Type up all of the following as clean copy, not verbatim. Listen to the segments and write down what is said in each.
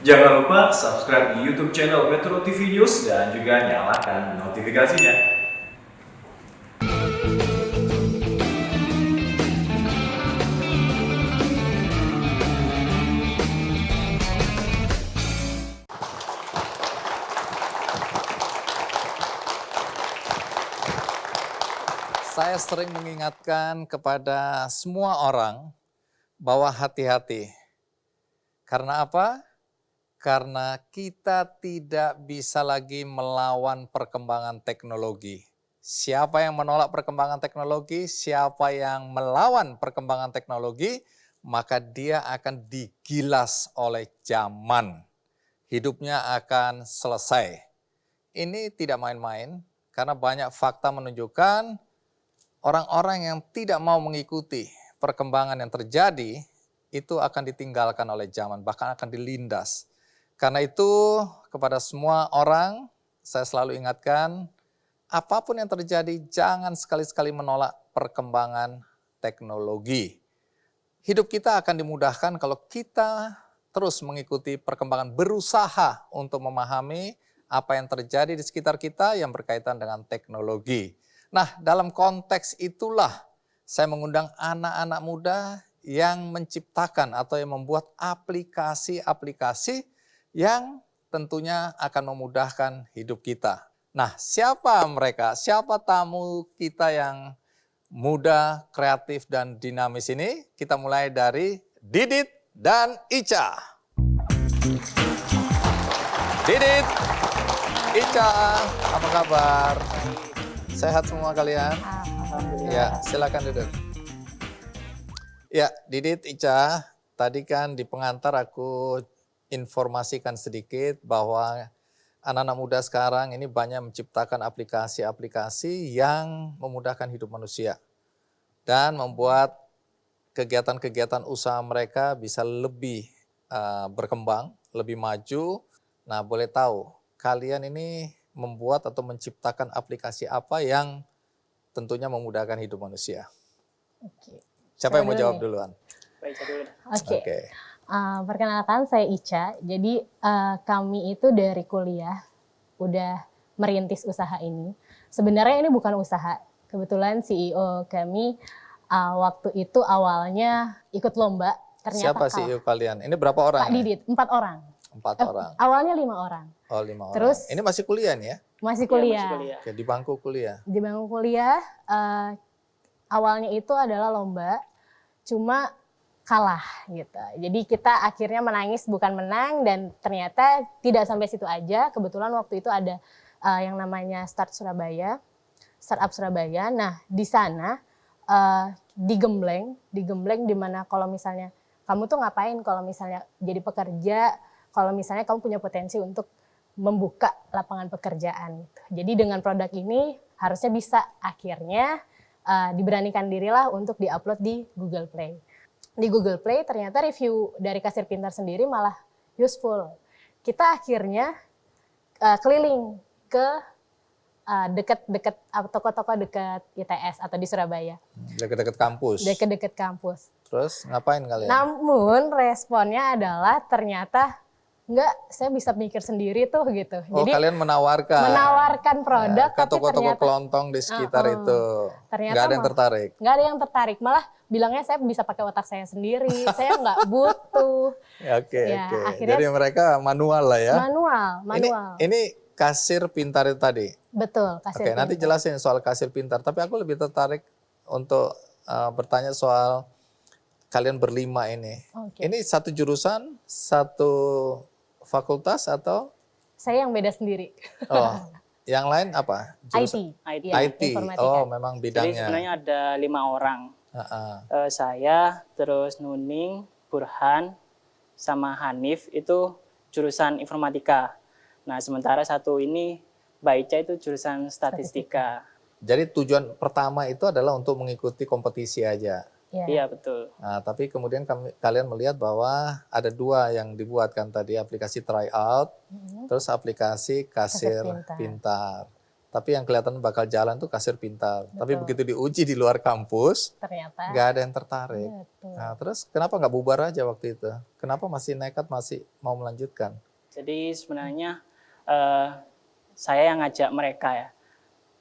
Jangan lupa subscribe di YouTube channel Metro TV News dan juga nyalakan notifikasinya. Saya sering mengingatkan kepada semua orang bahwa hati-hati. Karena apa? Karena kita tidak bisa lagi melawan perkembangan teknologi. Siapa yang menolak perkembangan teknologi, siapa yang melawan perkembangan teknologi, maka dia akan digilas oleh zaman. Hidupnya akan selesai. Ini tidak main-main, karena banyak fakta menunjukkan orang-orang yang tidak mau mengikuti perkembangan yang terjadi, itu akan ditinggalkan oleh zaman, bahkan akan dilindas. Karena itu, kepada semua orang, saya selalu ingatkan, apapun yang terjadi, jangan sekali-sekali menolak perkembangan teknologi. Hidup kita akan dimudahkan kalau kita terus mengikuti perkembangan, berusaha untuk memahami apa yang terjadi di sekitar kita yang berkaitan dengan teknologi. Nah, dalam konteks itulah saya mengundang anak-anak muda yang menciptakan atau yang membuat aplikasi-aplikasi yang tentunya akan memudahkan hidup kita. Nah, siapa mereka? Siapa tamu kita yang muda, kreatif, dan dinamis ini? Kita mulai dari Didit dan Ica. Didit, Ica, apa kabar? Sehat semua kalian? Ya, silakan duduk. Ya, Didit, Ica, tadi kan di pengantar aku informasikan sedikit bahwa anak-anak muda sekarang ini banyak menciptakan aplikasi-aplikasi yang memudahkan hidup manusia dan membuat kegiatan-kegiatan usaha mereka bisa lebih berkembang, lebih maju. Nah, boleh tahu kalian ini membuat atau menciptakan aplikasi apa yang tentunya memudahkan hidup manusia? Oke. Siapa yang mau jawab duluan? Oke. Perkenalkan, saya Ica. Jadi kami itu dari kuliah udah merintis usaha ini. Sebenarnya ini bukan usaha. Kebetulan CEO kami waktu itu awalnya ikut lomba. Ternyata siapa CEO kalian? Ini berapa orang? Pak Didit, 4 orang. 4 orang. Awalnya 5 orang. Oh, 5 orang. Terus ini masih kuliah nih ya? Masih kuliah. Ya, masih kuliah. Oke, di bangku kuliah. Di bangku kuliah, awalnya itu adalah lomba, cuma kalah gitu. Jadi kita akhirnya menangis bukan menang, dan ternyata tidak sampai situ aja. Kebetulan waktu itu ada yang namanya Startup Surabaya. Nah, di sana digembleng di mana kalau misalnya kamu tuh ngapain kalau misalnya jadi pekerja, kalau misalnya kamu punya potensi untuk membuka lapangan pekerjaan. Gitu. Jadi dengan produk ini harusnya bisa akhirnya diberanikan dirilah untuk diupload di Google Play. Di Google Play ternyata review dari Kasir Pintar sendiri malah useful. Kita akhirnya keliling ke dekat-dekat toko-toko dekat ITS atau di Surabaya. Dekat-dekat kampus. Dekat-dekat kampus. Terus ngapain kalian? Namun responnya adalah ternyata enggak, saya bisa mikir sendiri tuh gitu. Oh, jadi kalian menawarkan produk ke tapi toko-toko ternyata kelontong di sekitar itu. Ternyata nggak ada yang tertarik. Nggak ada yang tertarik, malah bilangnya saya bisa pakai otak saya sendiri, saya nggak butuh. Oke. Akhirnya jadi mereka manual lah ya. Manual. Ini kasir pintar itu tadi. Betul, kasir pintar. Nanti jelasin soal kasir pintar, tapi aku lebih tertarik untuk bertanya soal kalian berlima ini. Ini satu jurusan, satu fakultas atau? Saya yang beda sendiri. Oh, yang lain apa? IT. Oh, memang bidangnya. Jadi sebenarnya ada 5 orang. Saya, terus Nuning, Burhan, sama Hanif itu jurusan informatika. Nah, sementara satu ini, Baica itu jurusan statistika. Jadi tujuan pertama itu adalah untuk mengikuti kompetisi aja. Iya, betul. Nah, tapi kemudian kalian melihat bahwa ada 2 yang dibuatkan tadi, aplikasi tryout, terus aplikasi kasir pintar. tapi yang kelihatan bakal jalan tuh kasir pintar. Betul. Tapi begitu diuji di luar kampus, Ternyata. nggak ada yang tertarik. Betul. Nah, terus kenapa nggak bubar aja waktu itu? Kenapa masih nekat, masih mau melanjutkan? Jadi sebenarnya saya yang ngajak mereka ya.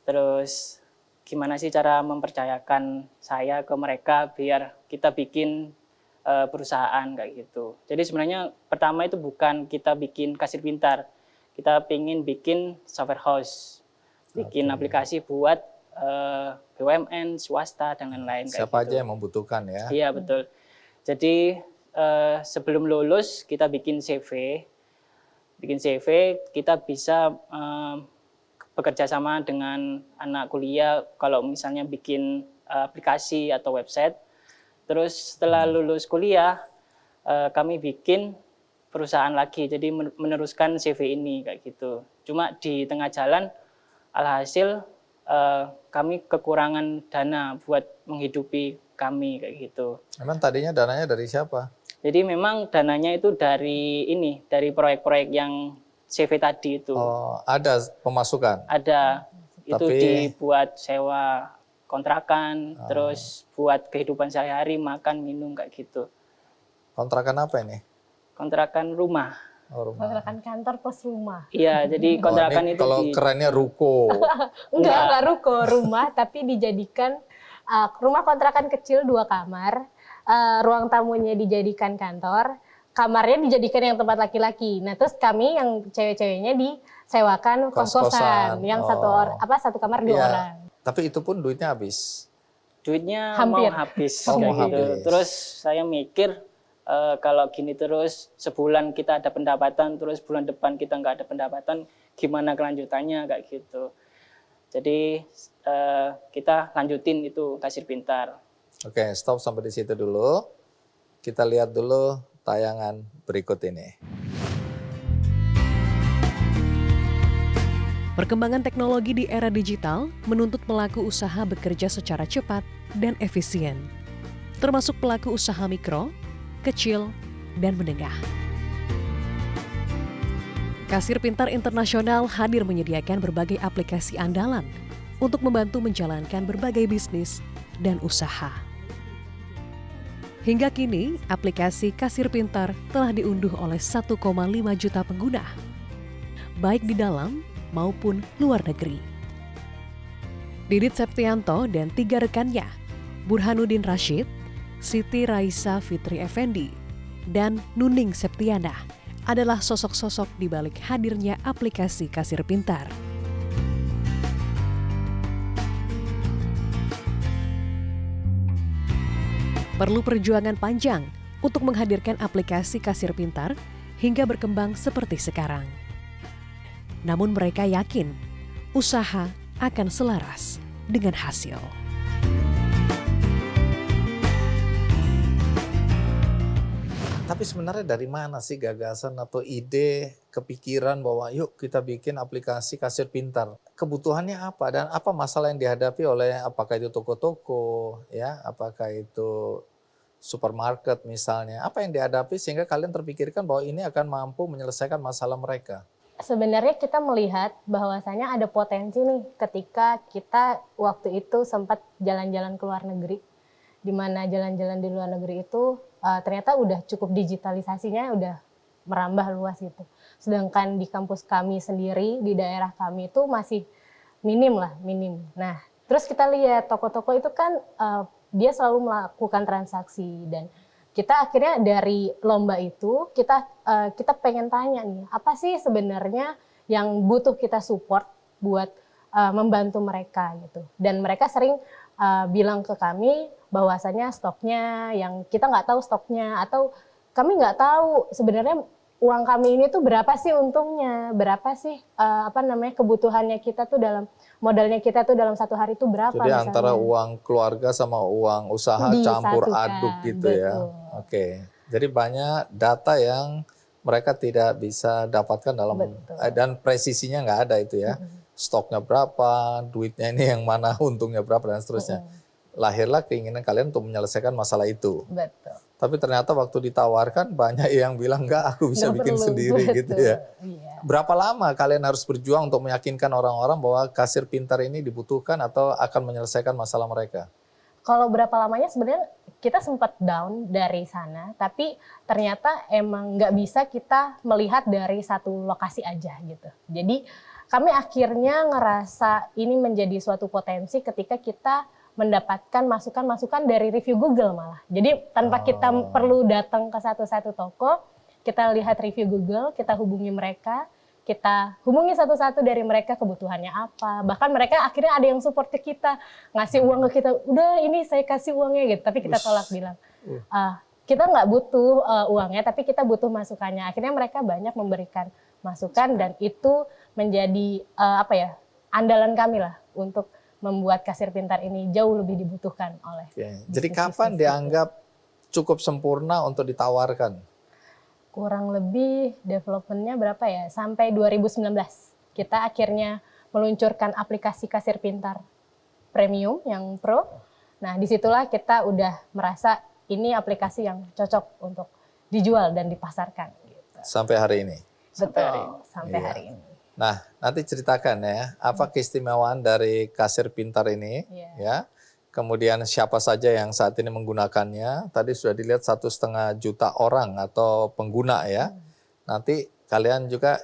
Terus gimana sih cara mempercayakan saya ke mereka biar kita bikin perusahaan kayak gitu. Jadi sebenarnya pertama itu bukan kita bikin kasir pintar, kita pengen bikin software house, bikin aplikasi buat BUMN, swasta dan lain-lain. Siapa gitu. aja yang membutuhkan ya? Iya betul. Jadi sebelum lulus kita bikin CV, kita bisa bekerja sama dengan anak kuliah kalau misalnya bikin aplikasi atau website. Terus setelah lulus kuliah, kami bikin perusahaan lagi, jadi meneruskan CV ini kayak gitu. Cuma di tengah jalan, alhasil kami kekurangan dana buat menghidupi kami kayak gitu. Emang tadinya dananya dari siapa? Jadi memang dananya itu dari proyek-proyek yang CV tadi itu. Oh, ada pemasukan? Ada, itu Tapi dibuat sewa kontrakan, terus buat kehidupan sehari-hari, makan, minum, kayak gitu. kontrakan apa ini? Kontrakan rumah. Oh, rumah. Kontrakan kantor plus rumah. Iya, jadi kontrakan ini itu kalau kerennya ruko. Enggak ruko, rumah tapi dijadikan rumah kontrakan kecil 2 kamar, ruang tamunya dijadikan kantor, kamarnya dijadikan yang tempat laki-laki. Nah, terus kami yang cewek-ceweknya disewakan kos-kosan yang satu kamar 2 orang. Tapi itu pun duitnya habis. Duitnya Hampir. mau habis Oh, kayak mau gitu. habis. Terus saya mikir kalau gini terus sebulan kita ada pendapatan, terus bulan depan kita nggak ada pendapatan, gimana kelanjutannya kayak gitu. Jadi kita lanjutin itu kasir pintar. Oke, stop sampai di situ dulu. Kita lihat dulu tayangan berikut ini. Perkembangan teknologi di era digital menuntut pelaku usaha bekerja secara cepat dan efisien, termasuk pelaku usaha mikro, kecil, dan menengah. Kasir Pintar Internasional hadir menyediakan berbagai aplikasi andalan untuk membantu menjalankan berbagai bisnis dan usaha. Hingga kini, aplikasi Kasir Pintar telah diunduh oleh 1,5 juta pengguna, baik di dalam maupun luar negeri. Didit Septianto dan 3 rekannya, Burhanuddin Rashid, Siti Raisa Fitri Effendi, dan Nuning Septiana adalah sosok-sosok di balik hadirnya aplikasi Kasir Pintar. Perlu perjuangan panjang untuk menghadirkan aplikasi Kasir Pintar hingga berkembang seperti sekarang. Namun mereka yakin usaha akan selaras dengan hasil. Tapi sebenarnya dari mana sih gagasan atau ide, kepikiran bahwa yuk kita bikin aplikasi kasir pintar? Kebutuhannya apa dan apa masalah yang dihadapi oleh apakah itu toko-toko, ya, apakah itu supermarket misalnya? Apa yang dihadapi sehingga kalian terpikirkan bahwa ini akan mampu menyelesaikan masalah mereka? Sebenarnya kita melihat bahwasanya ada potensi nih ketika kita waktu itu sempat jalan-jalan ke luar negeri, di mana jalan-jalan di luar negeri itu ternyata udah cukup digitalisasinya udah merambah luas gitu. Sedangkan di kampus kami sendiri di daerah kami itu masih minim. Nah, terus kita lihat toko-toko itu kan dia selalu melakukan transaksi dan kita akhirnya dari lomba itu kita pengen tanya nih, apa sih sebenarnya yang butuh kita support buat membantu mereka gitu. Dan mereka sering bilang ke kami bahwasanya stoknya yang kita nggak tahu stoknya, atau kami nggak tahu sebenarnya uang kami ini tuh berapa sih untungnya, berapa sih kebutuhannya kita tuh dalam modalnya kita tuh dalam satu hari tuh berapa. Jadi misalnya. antara uang keluarga sama uang usaha campur aduk gitu ya. Oke. Jadi banyak data yang mereka tidak bisa dapatkan dalam dan presisinya nggak ada itu ya. Stoknya berapa, duitnya ini yang mana, untungnya berapa dan seterusnya. Lahirlah keinginan kalian untuk menyelesaikan masalah itu. Betul. Tapi ternyata waktu ditawarkan banyak yang bilang enggak, aku bisa Nggak bikin perlu, sendiri gitu ya. Iya. Berapa lama kalian harus berjuang untuk meyakinkan orang-orang bahwa kasir pintar ini dibutuhkan atau akan menyelesaikan masalah mereka? Kalau berapa lamanya sebenarnya kita sempat down dari sana, tapi ternyata emang nggak bisa kita melihat dari satu lokasi aja gitu. Jadi kami akhirnya ngerasa ini menjadi suatu potensi ketika kita mendapatkan masukan-masukan dari review Google malah. Jadi tanpa kita perlu datang ke satu-satu toko, kita lihat review Google, kita hubungi mereka, kita hubungi satu-satu dari mereka kebutuhannya apa. Bahkan mereka akhirnya ada yang support ke kita, ngasih uang ke kita, udah ini saya kasih uangnya gitu. Tapi kita tolak bilang, kita nggak butuh uangnya, tapi kita butuh masukannya. Akhirnya mereka banyak memberikan masukan dan itu menjadi andalan kami lah untuk membuat kasir pintar ini jauh lebih dibutuhkan oleh. Jadi kapan dianggap cukup sempurna untuk ditawarkan? Kurang lebih developmentnya berapa ya? Sampai 2019 kita akhirnya meluncurkan aplikasi kasir pintar premium yang pro. Nah disitulah kita udah merasa ini aplikasi yang cocok untuk dijual dan dipasarkan. Gitu. Sampai hari ini? Betul, sampai Iya. hari ini. Nah, nanti ceritakan ya, apa keistimewaan dari kasir pintar ini, ya. Kemudian siapa saja yang saat ini menggunakannya. Tadi sudah dilihat 1,5 juta orang atau pengguna ya. Nanti kalian juga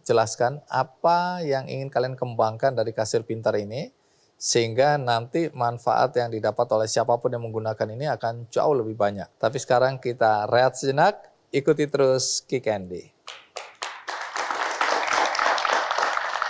jelaskan apa yang ingin kalian kembangkan dari kasir pintar ini, sehingga nanti manfaat yang didapat oleh siapapun yang menggunakan ini akan jauh lebih banyak. Tapi sekarang kita rehat sejenak, ikuti terus Ki Candy.